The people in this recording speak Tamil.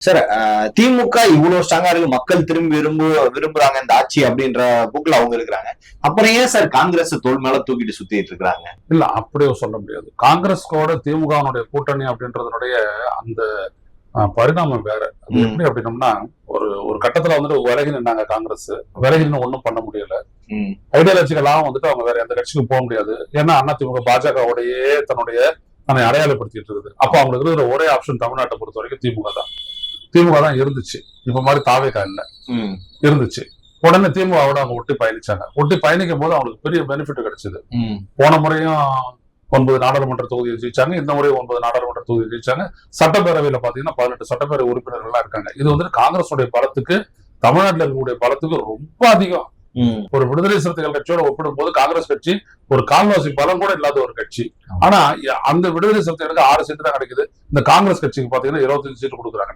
சார், திமுக இவ்வளவு ஸ்ட்ராங்கா இருக்கு, மக்கள் திரும்பி விரும்புறாங்க இந்த ஆட்சி அப்படின்ற போக்குல அவங்க இருக்கிறாங்க. அப்புறம் ஏன் சார் காங்கிரஸ் தோள் மேல தூக்கிட்டு சுத்திட்டு இருக்காங்க? இல்ல அப்படியே சொல்ல முடியாது. காங்கிரஸ்கோட திமுகனுடைய கூட்டணி அப்படின்றதனுடைய அந்த பரிணாமம் வேற. அது எப்படி அப்படின்னம்னா, ஒரு ஒரு கட்டத்துல வந்துட்டு விலகி நின்னாங்க காங்கிரஸ். விலகி நின்று ஒண்ணும் பண்ண முடியல. ஐடியாலஜிக்கலாவும் வந்துட்டு அவங்க வேற எந்த கட்சிக்கும் போக முடியாது. ஏன்னா அதிமுக பாஜகவுடையே தன்னை அடையாளப்படுத்திட்டு இருக்குது. அப்ப அவங்களுக்கு இருக்கிற ஒரே ஆப்ஷன் தமிழ்நாட்டை பொறுத்த வரைக்கும் திமுக தான் இருந்துச்சு. இப்ப மாதிரி தாவேகா இல்ல இருந்துச்சு. உடனே திமுகவோட அவங்க ஒட்டி பயணிச்சாங்க. ஒட்டி பயணிக்கும் போது அவங்களுக்கு பெரிய பெனிஃபிட் கிடைச்சது. போன முறையும் 9 நாடாளுமன்ற தொகுதியை ஜெயிச்சாங்க. இந்த முறை 9 நாடாளுமன்ற தொகுதியை ஜெயிச்சாங்க. சட்டப்பேரவையில பாத்தீங்கன்னா 18 சட்டப்பேரவை உறுப்பினர்கள் இருக்காங்க. இது வந்துட்டு காங்கிரஸுடைய பலத்துக்கு, தமிழ்நாட்டில் இருக்கக்கூடிய பலத்துக்கு ரொம்ப அதிகம். ஒரு விடுதலை சிறுத்தைகள் கட்சியோட ஒப்பிடும் போது காங்கிரஸ் கட்சி ஒரு கால்வாசி பலம் கூட இல்லாத ஒரு கட்சி. ஆனா அந்த விடுதலை சிறுத்தைகளுக்கு 6 சீட்டு தான் கிடைக்குது. இந்த காங்கிரஸ் கட்சிக்கு பாத்தீங்கன்னா 25 சீட்டு கொடுக்குறாங்க.